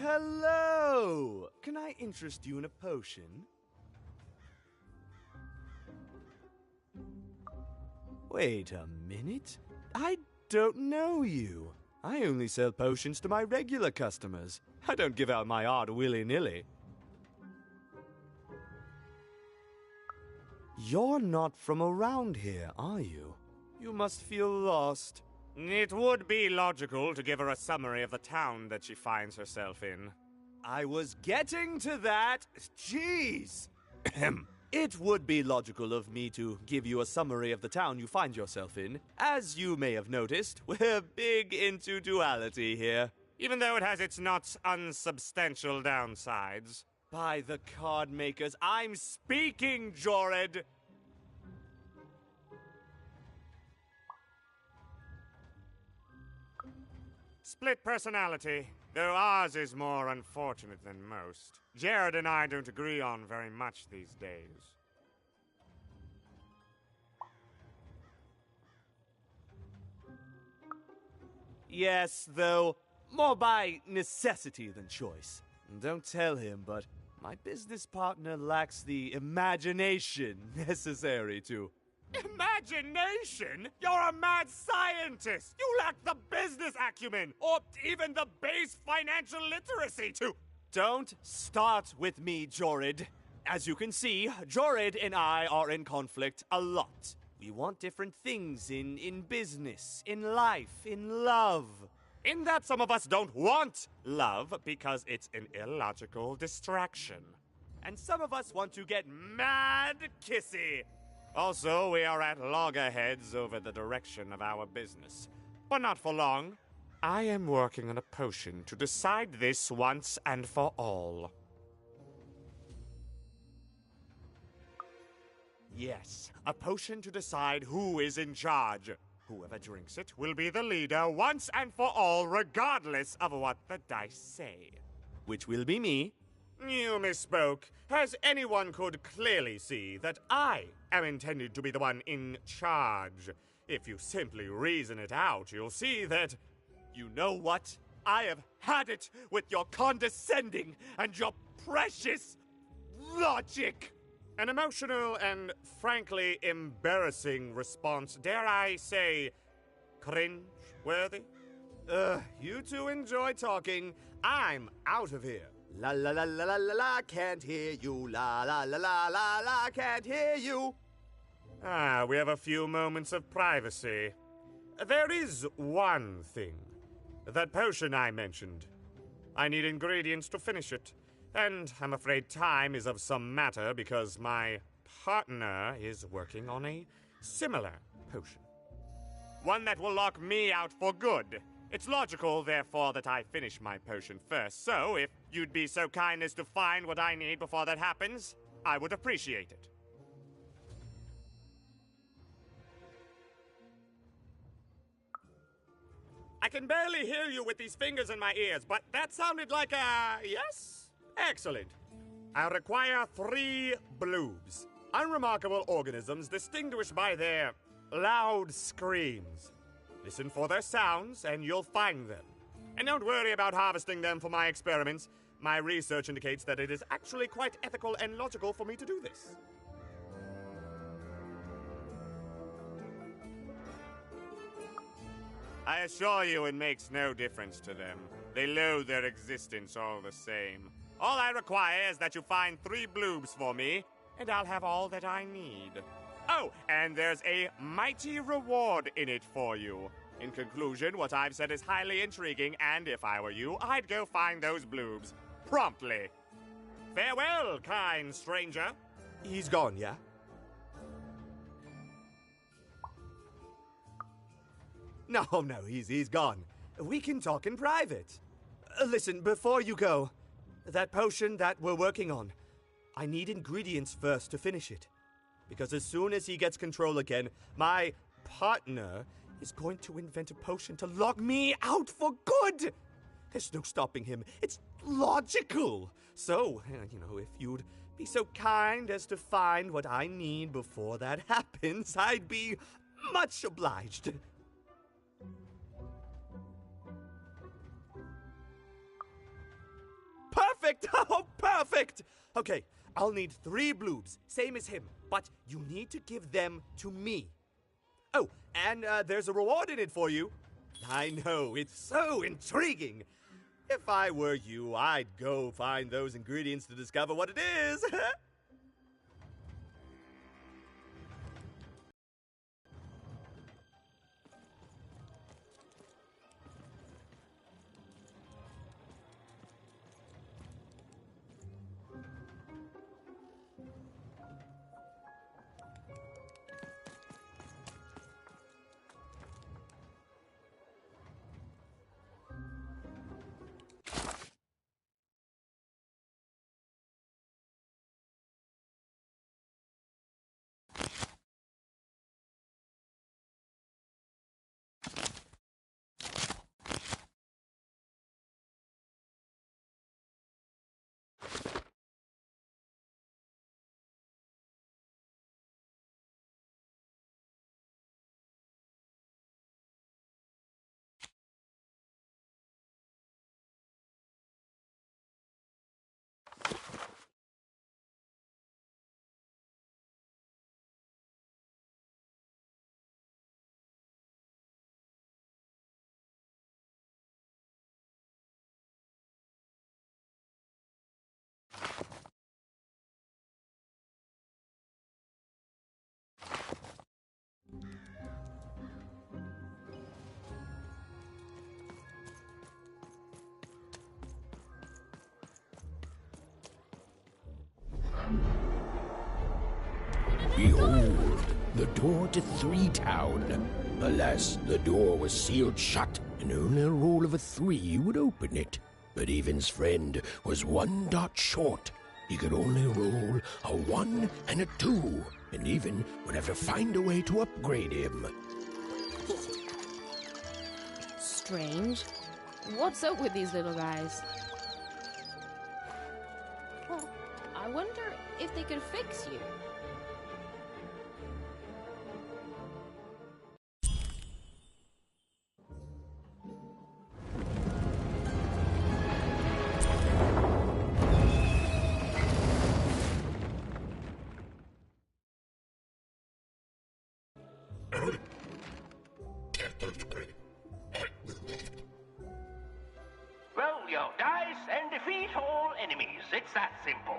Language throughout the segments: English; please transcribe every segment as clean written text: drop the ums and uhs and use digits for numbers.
Hello! Can I interest you in a potion? Wait a minute. I don't know you. I only sell potions to my regular customers. I don't give out my art willy-nilly. You're not from around here, are you? You must feel lost. It would be logical to give her a summary of the town that she finds herself in. I was getting to that. Jeez! It would be logical of me to give you a summary of the town you find yourself in. As you may have noticed, we're big into duality here. Even though it has its not unsubstantial downsides. By the card makers, I'm speaking, Jorid! Split personality, though ours is more unfortunate than most. Jared and I don't agree on very much these days. Yes, though, more by necessity than choice. Don't tell him, but my business partner lacks the imagination necessary to... Imagination? You're a mad scientist! You lack the business acumen, or even the base financial literacy to... Don't start with me, Jorid. As you can see, Jorid and I are in conflict a lot. We want different things in business, in life, in love. In that some of us don't want love because it's an illogical distraction. And some of us want to get mad kissy. Also, we are at loggerheads over the direction of our business. But not for long. I am working on a potion to decide this once and for all. Yes, a potion to decide who is in charge. Whoever drinks it will be the leader once and for all, regardless of what the dice say. Which will be me. You misspoke, as anyone could clearly see that I am intended to be the one in charge. If you simply reason it out, you'll see that... You know what? I have had it with your condescending and your precious logic. An emotional and frankly embarrassing response, dare I say, cringe-worthy? You two enjoy talking. I'm out of here. La la la la la la la, can't hear you. La la la la la la, can't hear you. Ah, we have a few moments of privacy. There is one thing. That potion I mentioned. I need ingredients to finish it. And I'm afraid time is of some matter because my partner is working on a similar potion. One that will lock me out for good. It's logical, therefore, that I finish my potion first. So, if you'd be so kind as to find what I need before that happens, I would appreciate it. I can barely hear you with these fingers in my ears, but that sounded like a yes? Excellent. I require 3 bloobs. Unremarkable organisms distinguished by their loud screams. Listen for their sounds, and you'll find them. And don't worry about harvesting them for my experiments. My research indicates that it is actually quite ethical and logical for me to do this. I assure you it makes no difference to them. They loathe their existence all the same. All I require is that you find 3 bloobs for me, and I'll have all that I need. Oh, and there's a mighty reward in it for you. In conclusion, what I've said is highly intriguing, and if I were you, I'd go find those bloobs. Promptly. Farewell, kind stranger. He's gone, yeah? No, he's gone. We can talk in private. Listen, before you go, that potion that we're working on, I need ingredients first to finish it. Because as soon as he gets control again, my partner is going to invent a potion to lock me out for good. There's no stopping him. It's logical. So, if you'd be so kind as to find what I need before that happens, I'd be much obliged. perfect! Oh, perfect! Okay, I'll need 3 bloobs, same as him, but you need to give them to me. Oh, and there's a reward in it for you. I know, it's so intriguing. If I were you, I'd go find those ingredients to discover what it is. Behold, the door to Three Town. Alas, the door was sealed shut, and only a roll of a 3 would open it. But Evan's friend was 1 dot short. He could only roll a 1 and a 2, and Evan would have to find a way to upgrade him. Strange. What's up with these little guys? Well, I wonder if they could fix you. Roll your dice and defeat all enemies. It's that simple.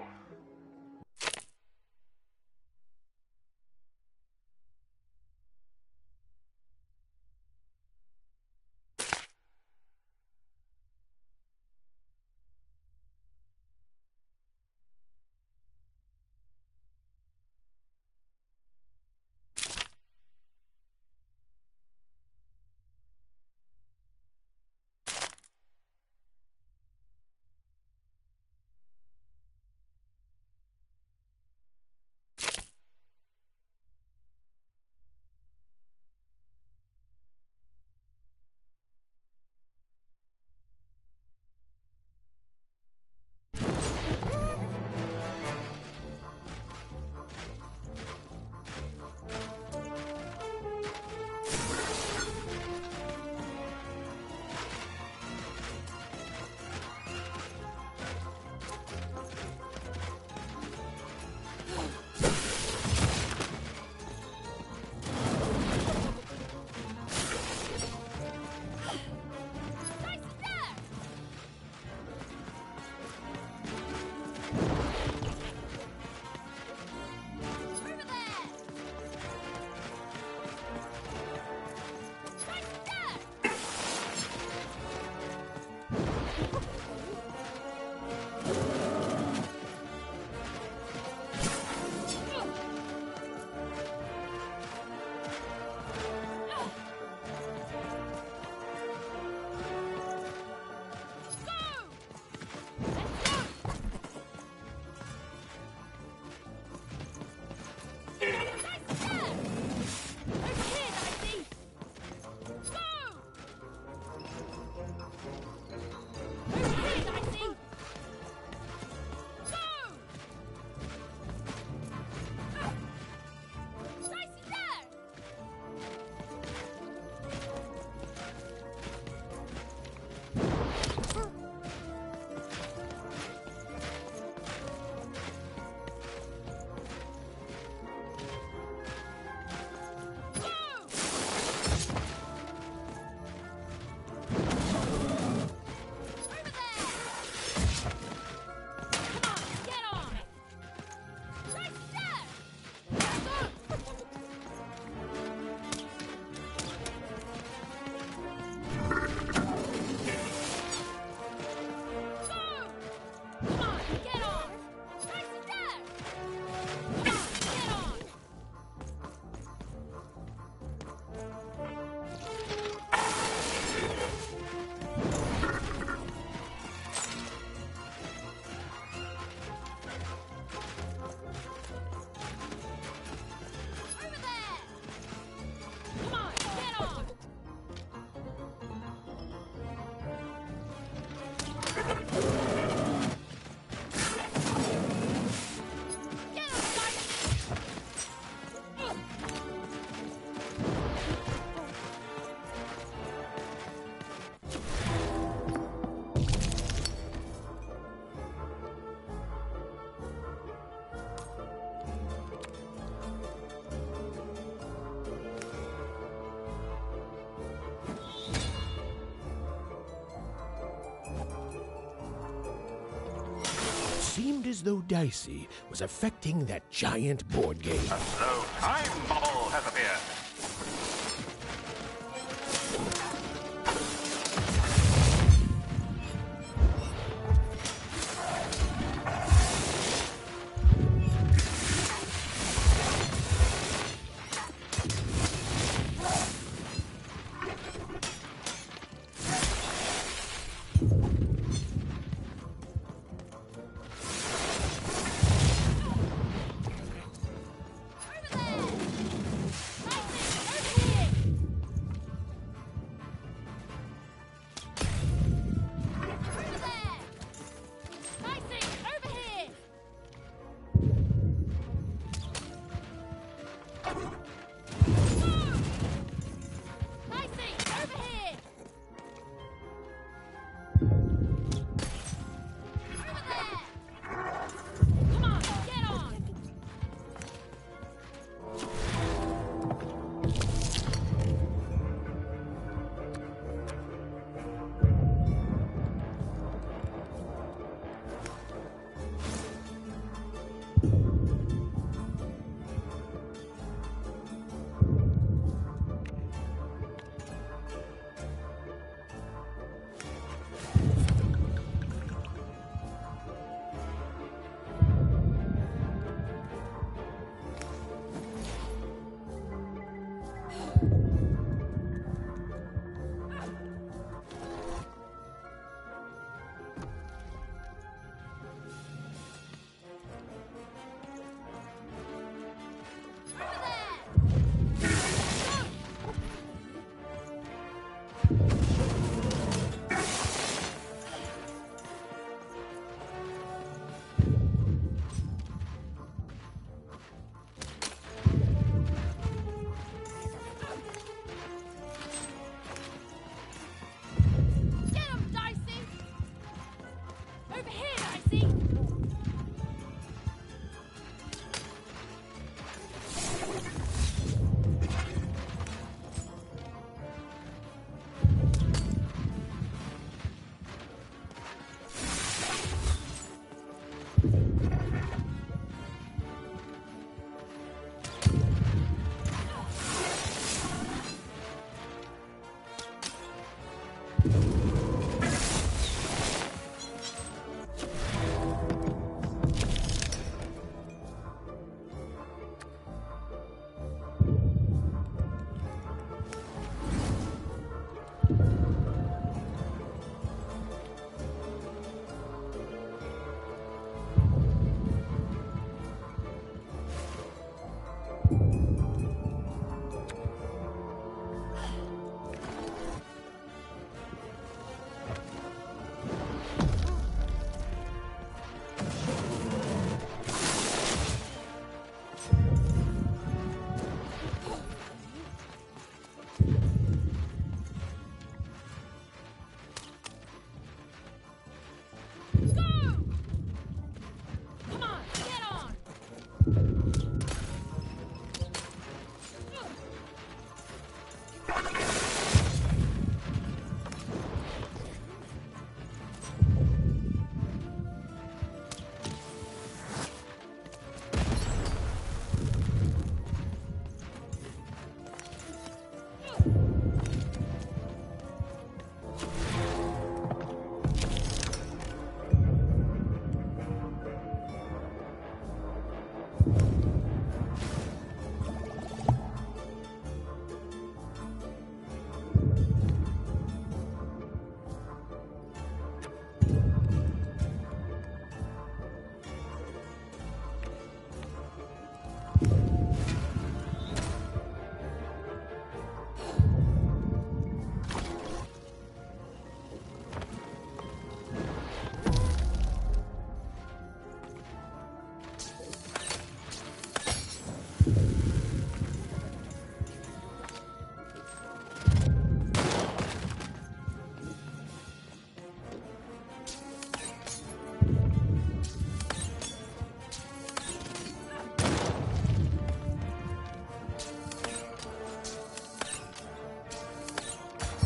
as though Dicey was affecting that giant board game. A slow time bubble has appeared.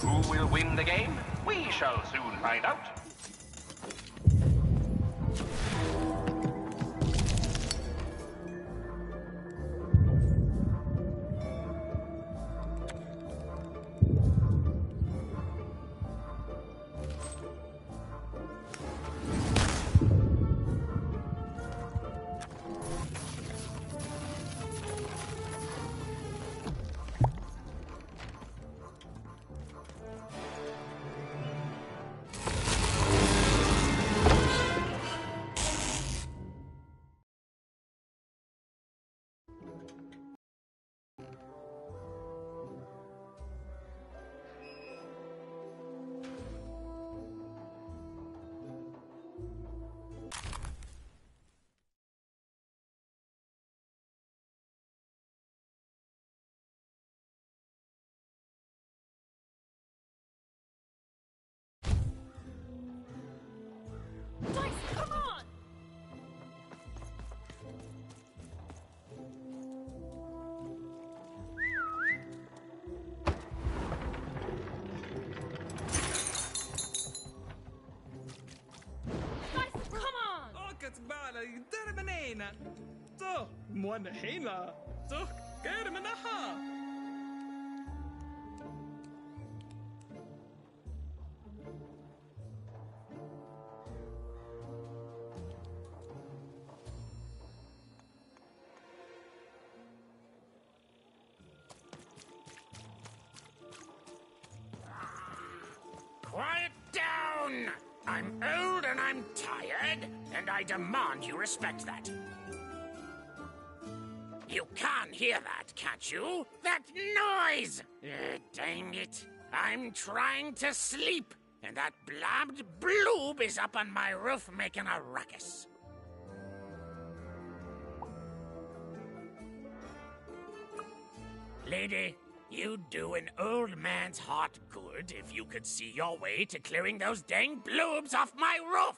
Who will win the game? We shall soon find out. van Hela. Toch, keer me naha. Quiet down! I'm old and I'm tired, and I demand you respect that. You can't hear that, can't you? That noise! Dang it. I'm trying to sleep, and that blabbed bloob is up on my roof making a ruckus. Lady, you'd do an old man's heart good if you could see your way to clearing those dang bloobs off my roof.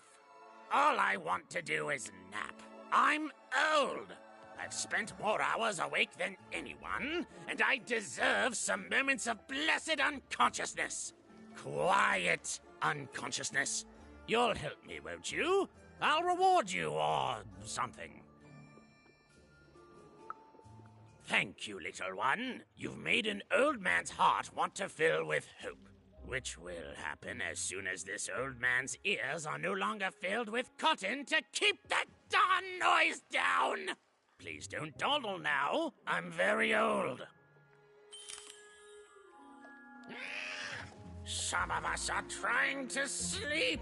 All I want to do is nap. I'm old. I've spent more hours awake than anyone, and I deserve some moments of blessed unconsciousness. Quiet unconsciousness. You'll help me, won't you? I'll reward you or something. Thank you, little one. You've made an old man's heart want to fill with hope, which will happen as soon as this old man's ears are no longer filled with cotton to keep that darn noise down. Please don't dawdle now. I'm very old. Some of us are trying to sleep.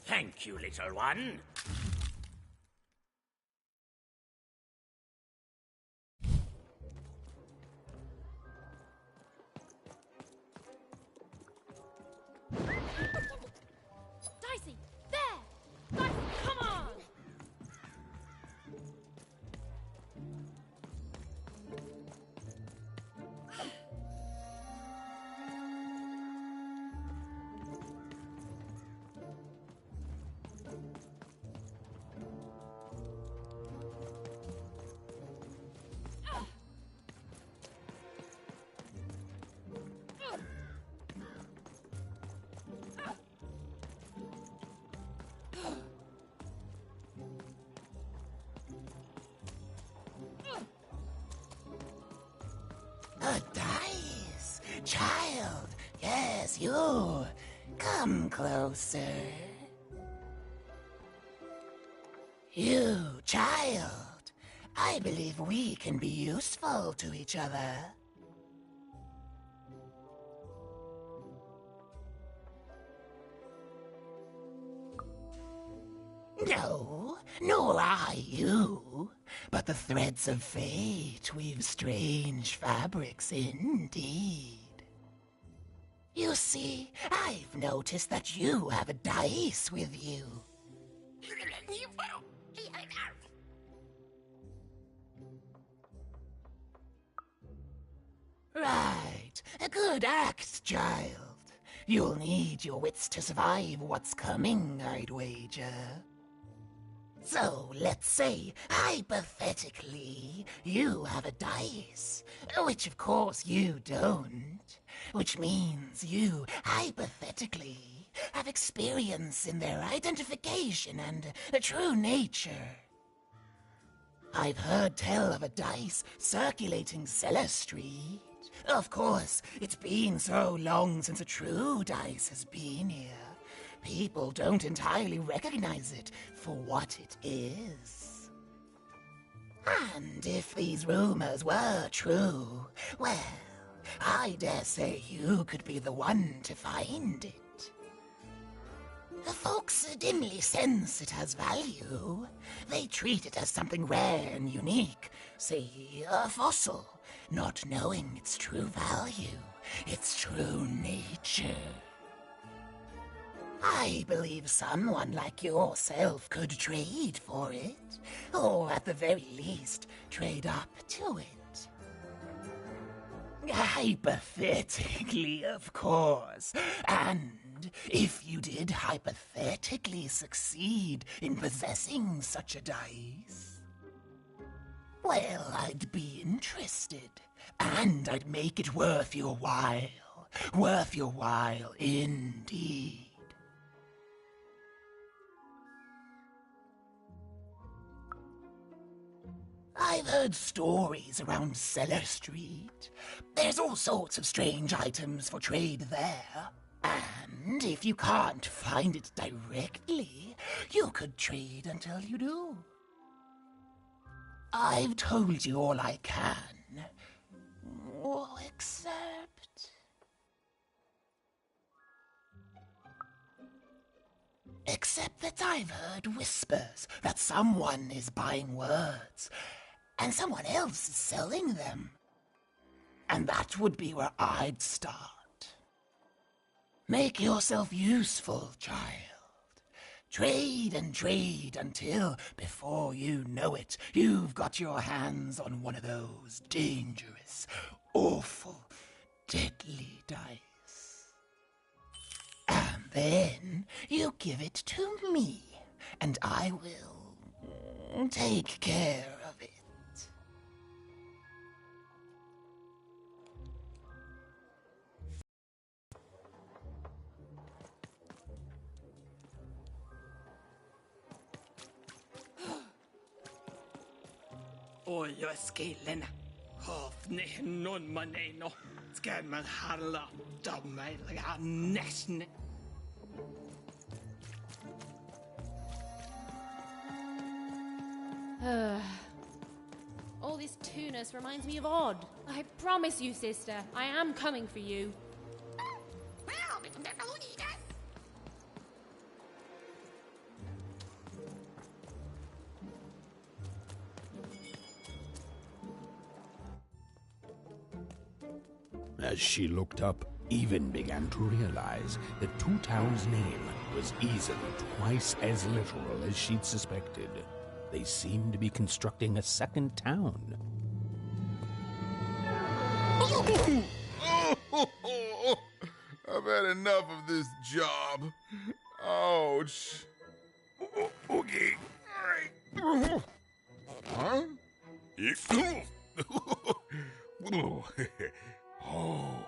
Thank you, little one. Dicey, there! Dicey, come on! A dice! Child! Yes, you! Come closer. You, child! I believe we can be useful to each other. No, nor I you, but the threads of fate weave strange fabrics indeed. You see, I've noticed that you have a dice with you. Right, a good act, child. You'll need your wits to survive what's coming, I'd wager. So, let's say, hypothetically, you have a dice, which of course you don't, which means you, hypothetically, have experience in their identification and true nature. I've heard tell of a dice circulating Cellar Street. Of course, it's been so long since a true dice has been here. People don't entirely recognize it for what it is. And if these rumors were true, well, I dare say you could be the one to find it. The folks dimly sense it has value. They treat it as something rare and unique, say a fossil, not knowing its true value, its true nature. I believe someone like yourself could trade for it, or at the very least, trade up to it. Hypothetically, of course, and if you did hypothetically succeed in possessing such a dice, well, I'd be interested, and I'd make it worth your while indeed. I've heard stories around Cellar Street. There's all sorts of strange items for trade there. And if you can't find it directly, you could trade until you do. I've told you all I can. Except that I've heard whispers that someone is buying words, and someone else is selling them. And that would be where I'd start. Make yourself useful, child. Trade and trade until, before you know it, you've got your hands on one of those dangerous, awful, deadly dice. And then you give it to me, and I will take care of it. Oj, jag är skillen. Hofni non maneno. Ska man halla mig nästan. All this tunus reminds me of Odd. I promise you, sister, I am coming for you. As she looked up, Even began to realize that Two Town's name was easily twice as literal as she'd suspected. They seemed to be constructing a second town. I've had enough of this job. Ouch. Okay. All right. Huh? Oh,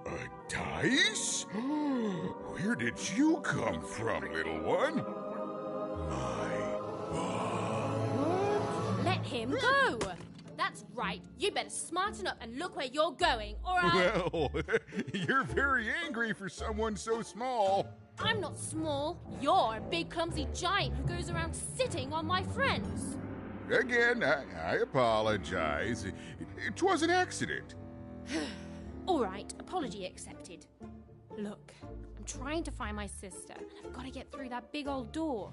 a dice? Where did you come from, little one? My God. Let him go! That's right. You better smarten up and look where you're going, or Well, you're very angry for someone so small. I'm not small. You're a big, clumsy giant who goes around sitting on my friends. Again, I apologize. It was an accident. All right, apology accepted. Look, I'm trying to find my sister, and I've got to get through that big old door.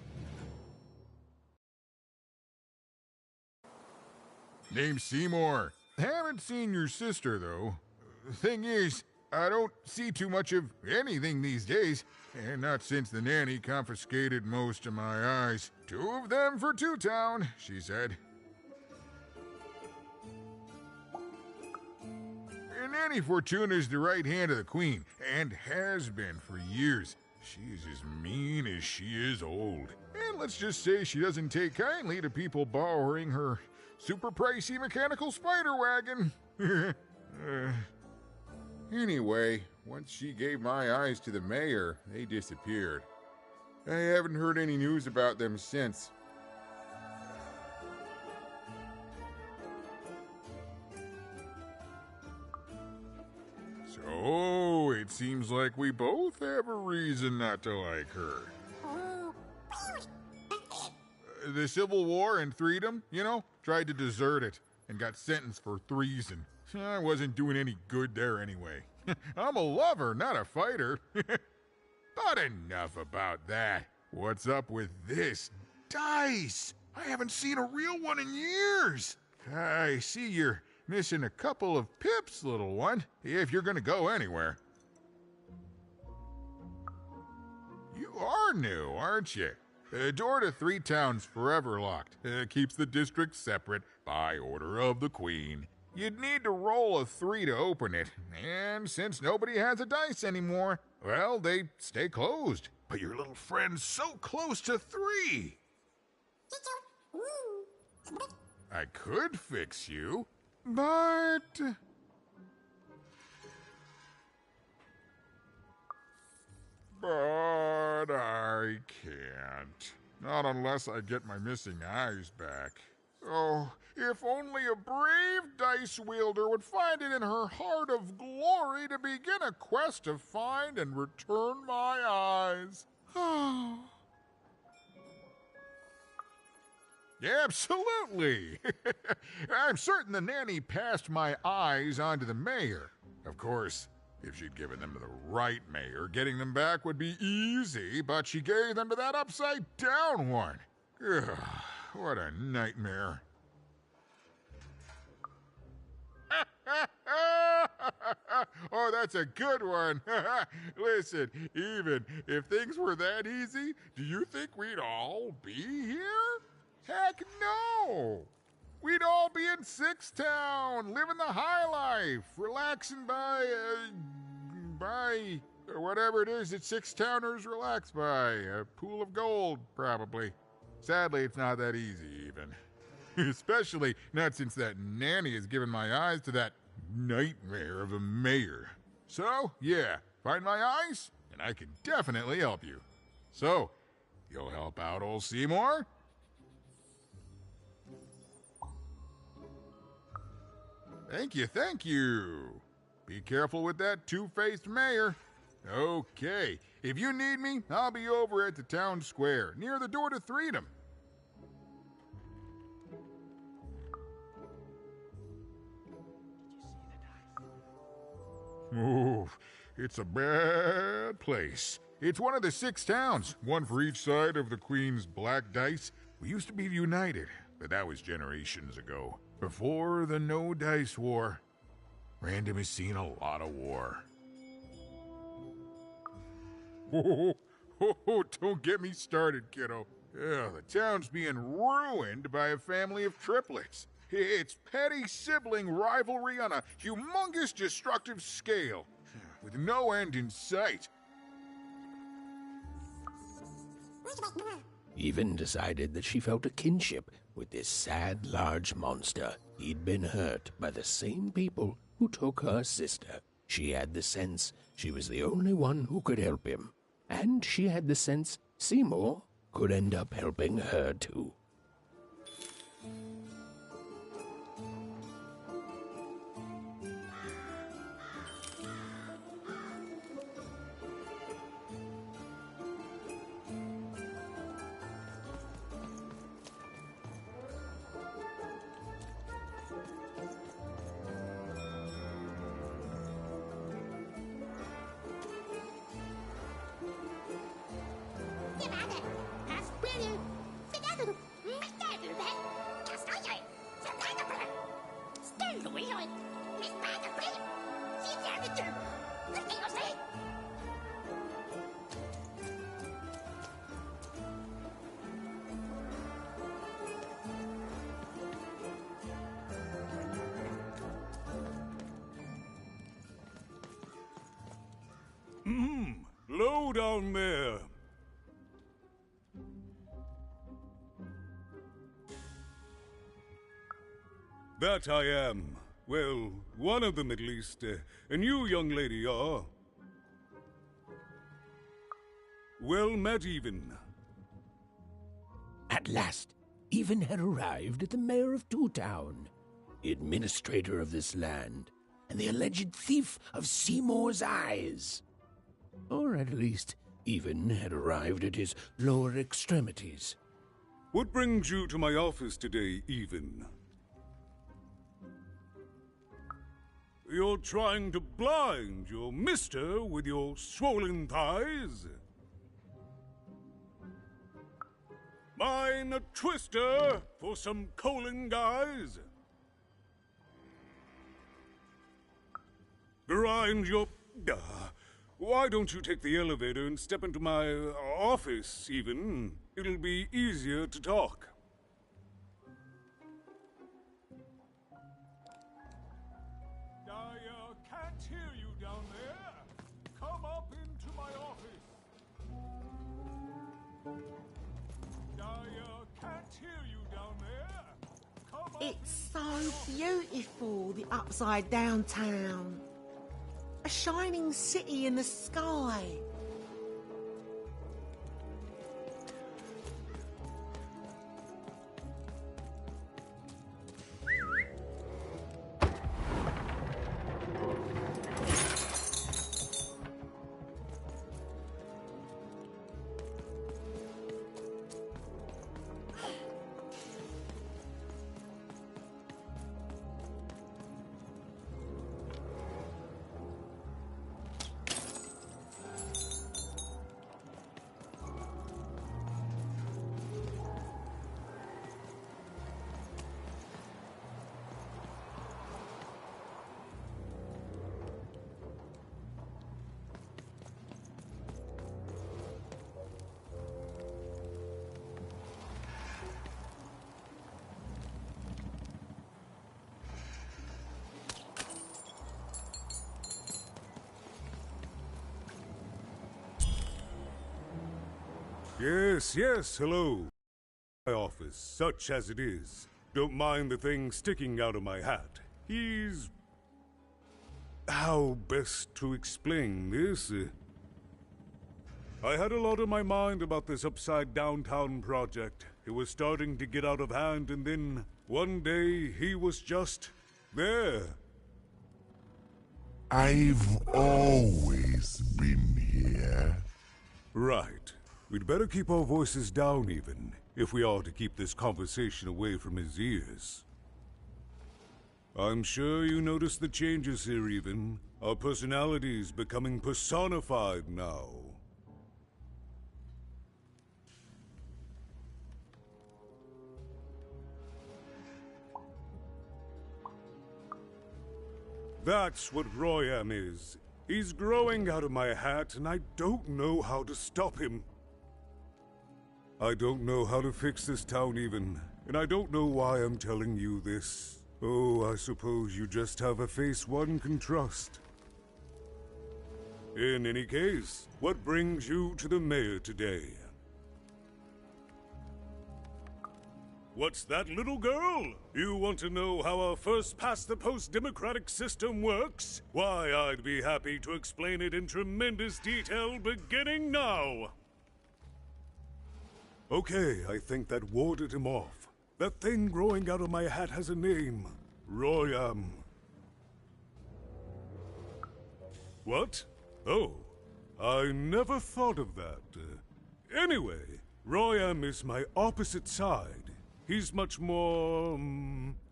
Name's Seymour. Haven't seen your sister, though. Thing is, I don't see too much of anything these days, and not since the nanny confiscated most of my eyes. 2 of them for Two Town, she said. And Nanny Fortuna's the right hand of the Queen, and has been for years. She's as mean as she is old. And let's just say she doesn't take kindly to people borrowing her super pricey mechanical spider wagon. Anyway, once she gave my eyes to the mayor, they disappeared. I haven't heard any news about them since. Oh, it seems like we both have a reason not to like her. The Civil War and Freedom, you know, tried to desert it and got sentenced for treason. I wasn't doing any good there anyway. I'm a lover, not a fighter. But enough about that. What's up with this dice? I haven't seen a real one in years. I see you're missing a couple of pips, little one, if you're gonna go anywhere. You are new, aren't you? Door to Three Town's forever locked. Keeps the district separate by order of the Queen. You'd need to roll a 3 to open it, and since nobody has a dice anymore, well, they stay closed. But your little friend's so close to 3. I could fix you, but... But I can't. Not unless I get my missing eyes back. Oh, if only a brave dice wielder would find it in her heart of glory to begin a quest to find and return my eyes. Absolutely. I'm certain the nanny passed my eyes on to the mayor. Of course, if she'd given them to the right mayor, getting them back would be easy, but she gave them to that upside-down one. Ugh, what a nightmare. Oh, that's a good one. Listen, even if things were that easy, do you think we'd all be here? Heck no! We'd all be in Sixtown, living the high life, relaxing by whatever it is that Sixtowners relax by. A pool of gold, probably. Sadly, it's not that easy, even. Especially not since that nanny has given my eyes to that nightmare of a mayor. So, yeah, find my eyes, and I can definitely help you. So, you'll help out old Seymour? Thank you, thank you. Be careful with that two-faced mayor. Okay, if you need me, I'll be over at the town square, near the door to Freedom. Oh, it's a bad place. It's one of the 6 towns, one for each side of the Queen's black dice. We used to be united, but that was generations ago. Before the No Dice War. Random has seen a lot of war. Don't get me started, kiddo. The town's being ruined by a family of triplets. It's petty sibling rivalry on a humongous destructive scale, with no end in sight. Even decided that she felt a kinship with this sad, large monster. He'd been hurt by the same people who took her sister. She had the sense she was the only one who could help him. And she had the sense Seymour could end up helping her too. Low down there. That I am. Well, one of them at least. And you, young lady, are... well met, even. At last, Even had arrived at the mayor of Two Town, administrator of this land. and the alleged thief of Seymour's eyes. Or at least, even had arrived at his lower extremities. What brings you to my office today, Even? You're trying to blind your mister with your swollen thighs? Mine a twister for some colon guys? Grind your... why don't you take the elevator and step into my office, Even? It'll be easier to talk. I can't hear you down there. Come up into my office. I can't hear you down there. Come up. It's so beautiful, the upside down town. A shining city in the sky. Yes, hello. My office, such as it is. Don't mind the thing sticking out of my hat. He's... how best to explain this? I had a lot on my mind about this upside downtown project. It was starting to get out of hand, and then one day he was just there. I've always been here. Right. We'd better keep our voices down, Even, if we are to keep this conversation away from his ears. I'm sure you noticed the changes here, Even. Our personalities becoming personified now. That's what Royam is. He's growing out of my hat, and I don't know how to stop him. I don't know how to fix this town, Even, and I don't know why I'm telling you this. Oh, I suppose you just have a face one can trust. In any case, what brings you to the mayor today? What's that, little girl? You want to know how our first-past-the-post democratic system works? Why, I'd be happy to explain it in tremendous detail beginning now. Okay, I think that warded him off. That thing growing out of my hat has a name. Royam. What? Oh, I never thought of that. Anyway, Royam is my opposite side. He's much more,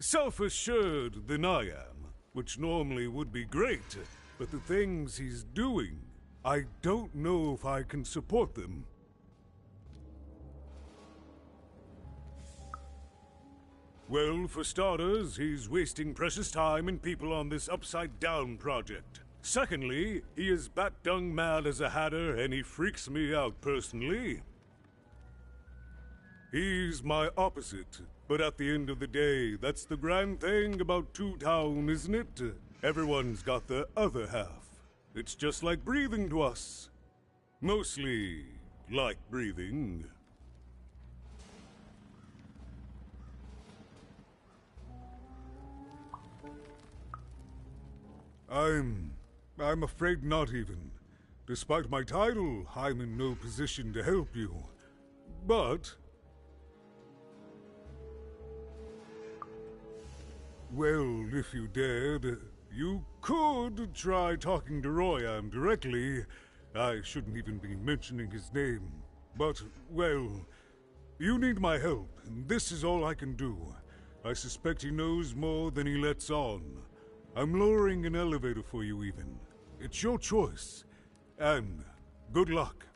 self-assured than I am, which normally would be great, but the things he's doing, I don't know if I can support them. Well, for starters, he's wasting precious time and people on this upside-down project. Secondly, he is bat-dung mad as a hatter, and he freaks me out personally. He's my opposite, but at the end of the day, that's the grand thing about Two Town, isn't it? Everyone's got the other half. It's just like breathing to us. Mostly like breathing. I'm afraid not even. Despite my title, I'm in no position to help you. But... well, if you dared, You could try talking to Royam directly. I shouldn't even be mentioning his name. But, well, you need my help, and this is all I can do. I suspect he knows more than he lets on. I'm lowering an elevator for you even. It's your choice. And good luck.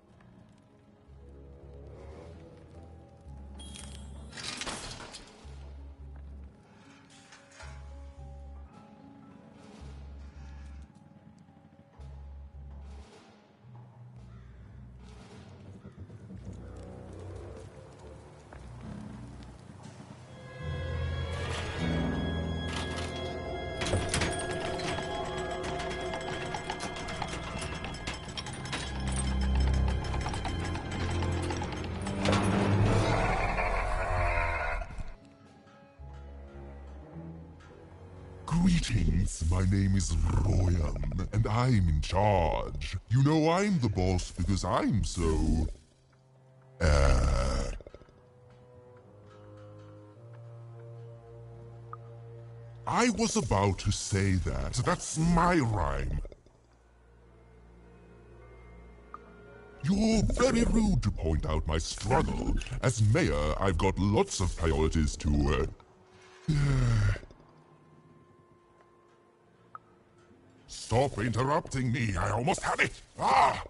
Greetings, my name is Royam, and I'm in charge. You know I'm the boss because I'm so... I was about to say that. That's my rhyme. You're very rude to point out my struggle. As mayor, I've got lots of priorities to, Stop interrupting me, I almost had it! Ah!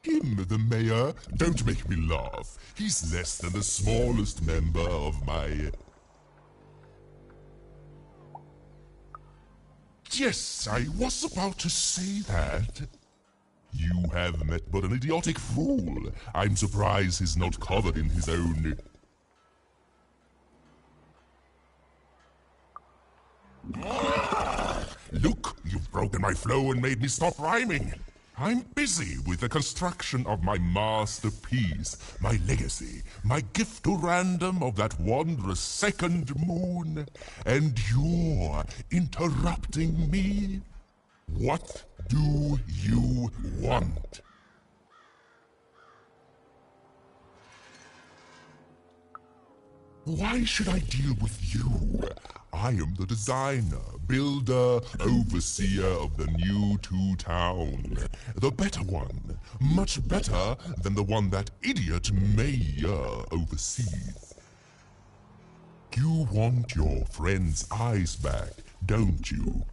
Him, the mayor? Don't make me laugh. He's less than the smallest member of my... Yes, I was about to say that. You have met but an idiotic fool. I'm surprised he's not covered in his own... Look, you've broken my flow and made me stop rhyming. I'm busy with the construction of my masterpiece, my legacy, my gift to random of that wondrous second moon, and you're interrupting me? What do you want? Why should I deal with you? I am the designer, builder, overseer of the new town. The better one. Much better than the one that idiot mayor oversees. You want your friend's eyes back, don't you?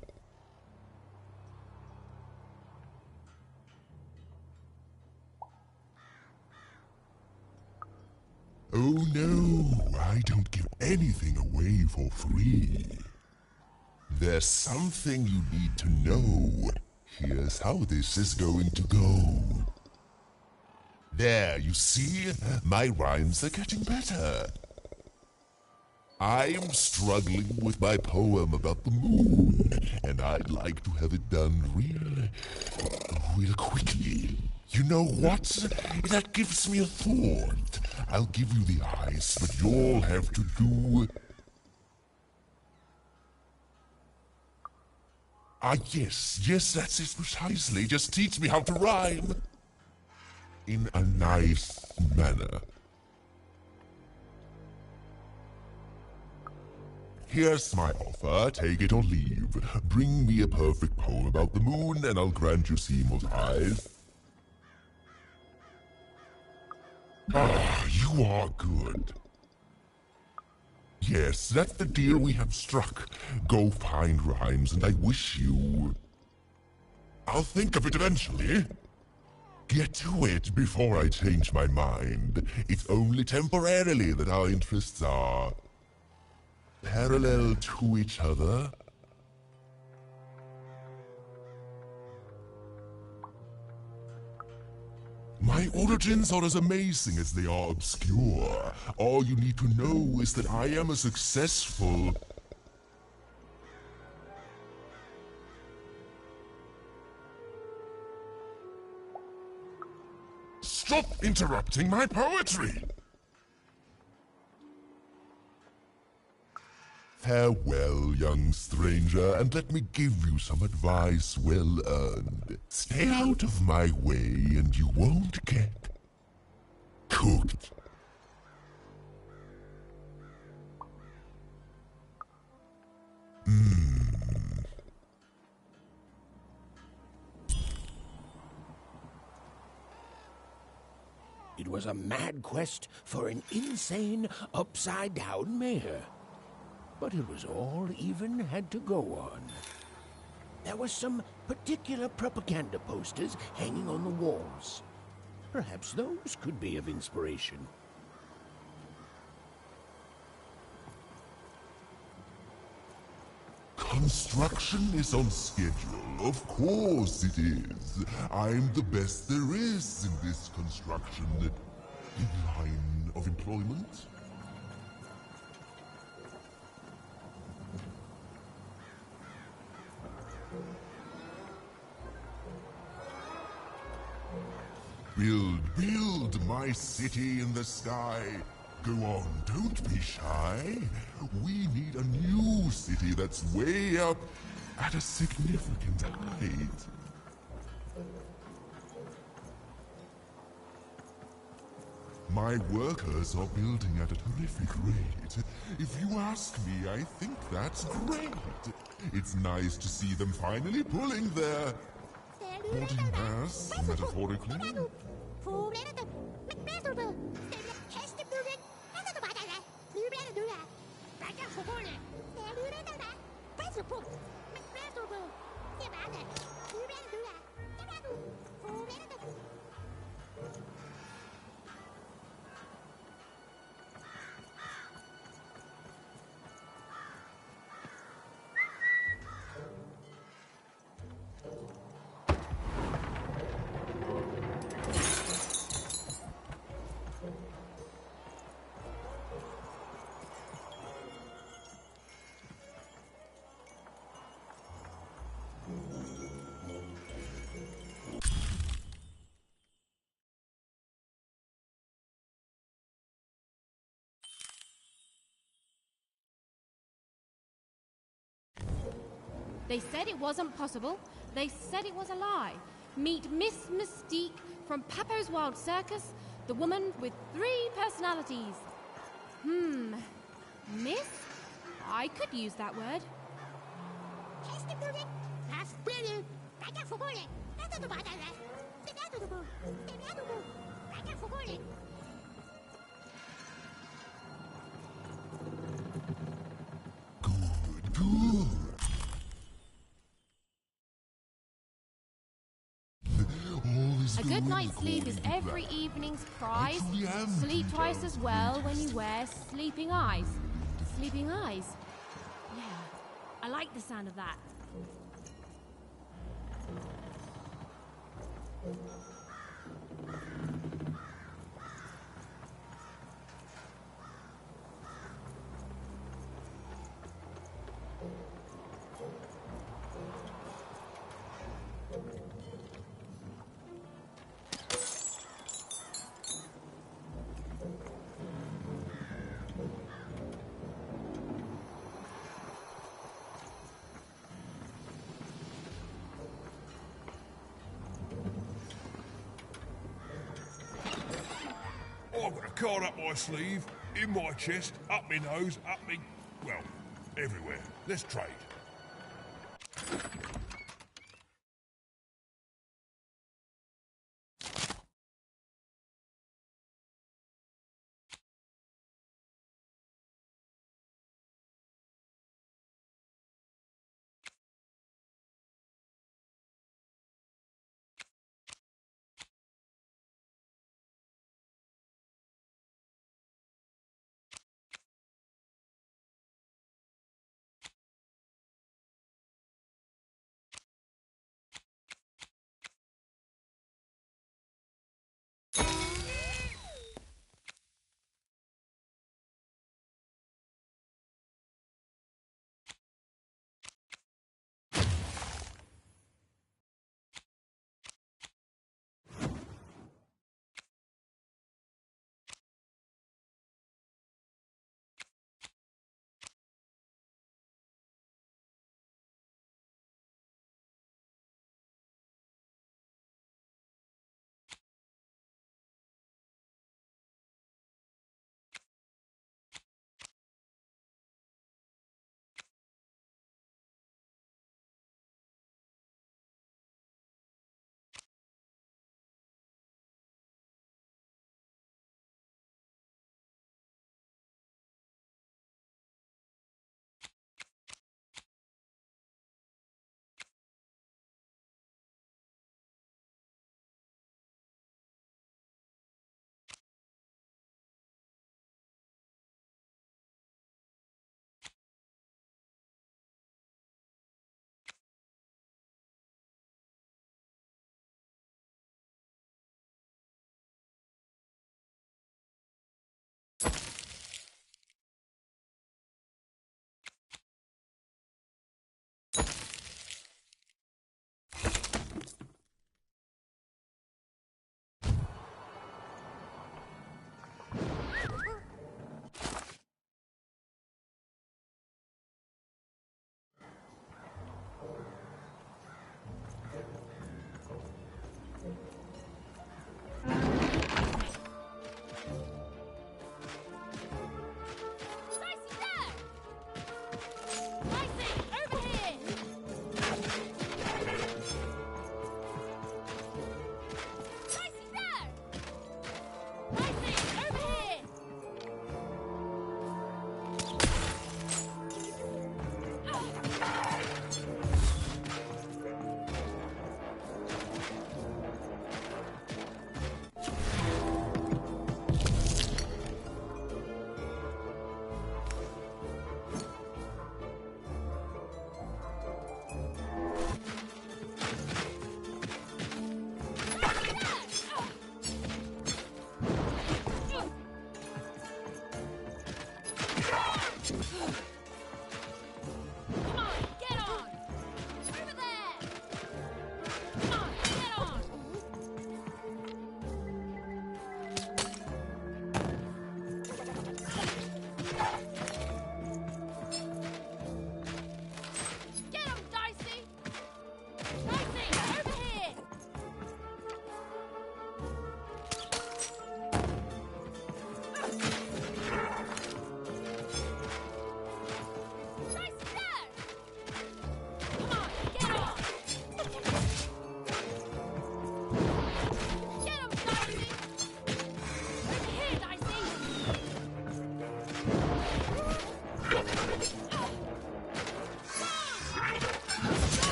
Oh no, I don't give anything away for free. There's something you need to know. Here's how this is going to go. There, you see? My rhymes are getting better. I'm struggling with my poem about the moon, and I'd like to have it done real quickly. You know what? That gives me a thought. I'll give you the eyes, but you'll have to do... yes, that's it precisely. Just teach me how to rhyme. In a nice manner. Here's my offer, take it or leave. Bring me a perfect poem about the moon, and I'll grant you Seymour's eyes. Ah, you are good. Yes, that's the deal we have struck. Go find rhymes, and I wish you... I'll think of it eventually. Get to it before I change my mind. It's only temporarily that our interests are... parallel to each other. My origins are as amazing as they are obscure. All you need to know is that I am a successful... Stop interrupting my poetry! Farewell, young stranger, and let me give you some advice well earned. Stay out of my way, and you won't get cooked. It was a mad quest for an insane, upside-down mayor. But it was all even had to go on. There were some particular propaganda posters hanging on the walls. Perhaps those could be of inspiration. Construction is on schedule. Of course it is. I'm the best there is in this construction line of employment. Build my city in the sky. Go on, don't be shy. We need a new city that's way up at a significant height. My workers are building at a terrific rate. If you ask me, I think that's great. It's nice to see them finally pulling their body mass, metaphorically. They said it wasn't possible. They said it was a lie. Meet Miss Mystique from Papo's Wild Circus, the woman with 3 personalities. Miss? I could use that word. Good. A good night's sleep is every evening's prize. Sleep twice as well when you wear sleeping eyes. Sleeping eyes? Yeah, I like the sound of that. I've got a card up my sleeve, in my chest, up my nose, up me... well, everywhere. Let's trade.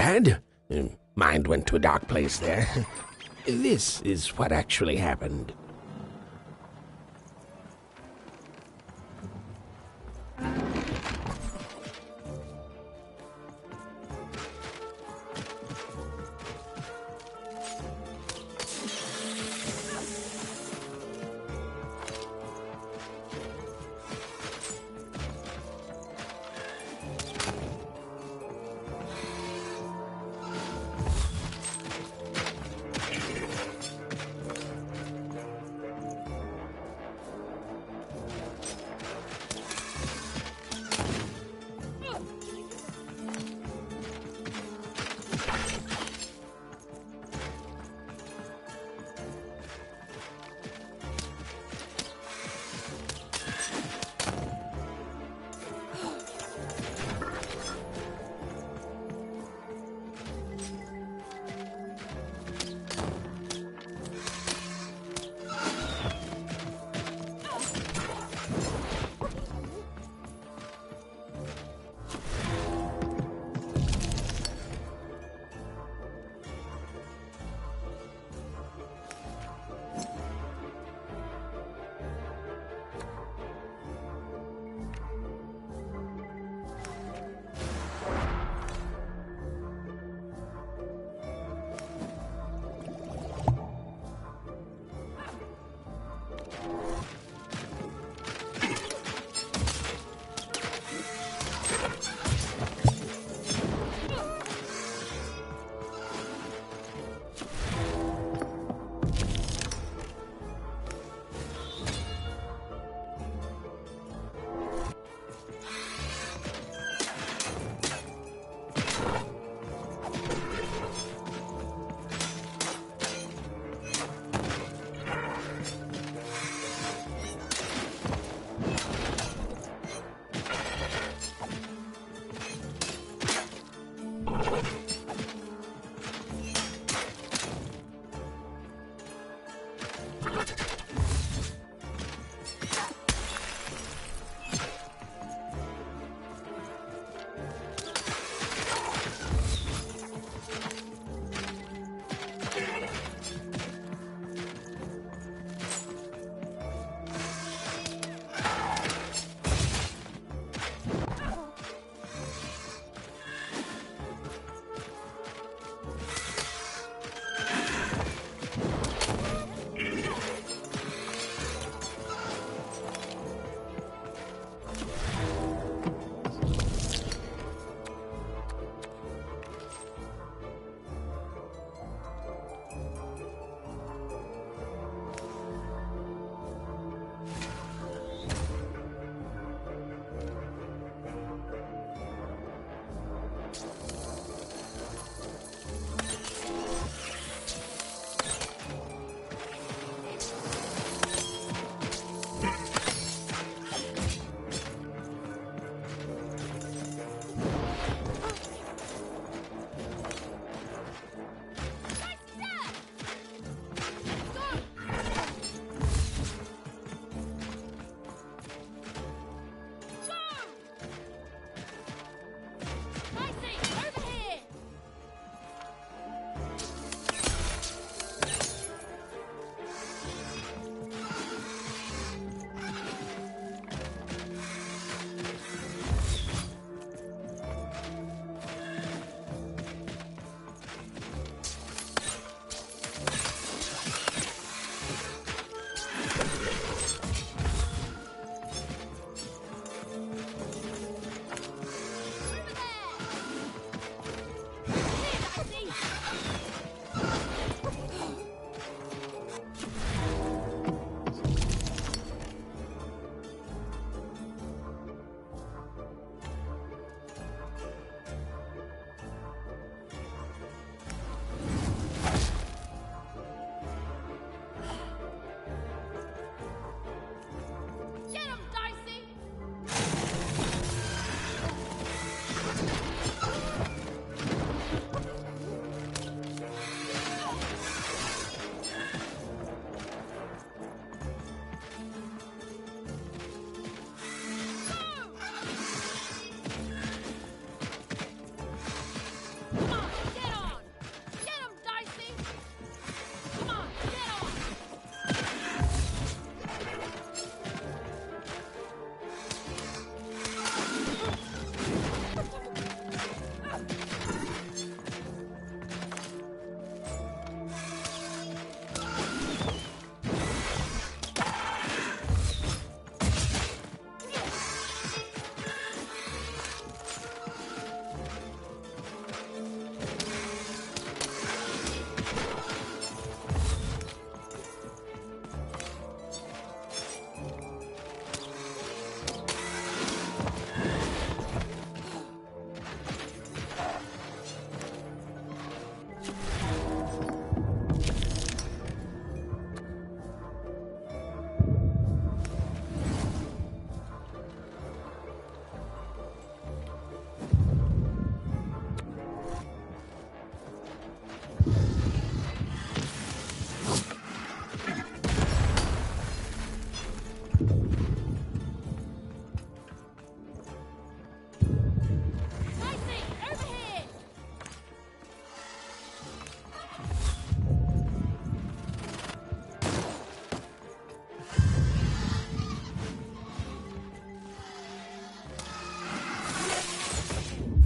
bad. Mind went to a dark place there. This is what actually happened.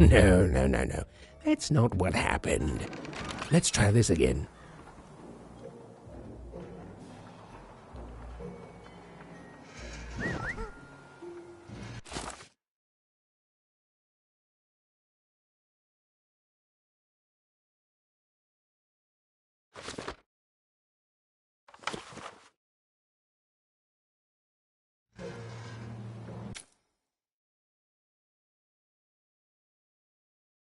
No. That's not what happened. Let's try this again.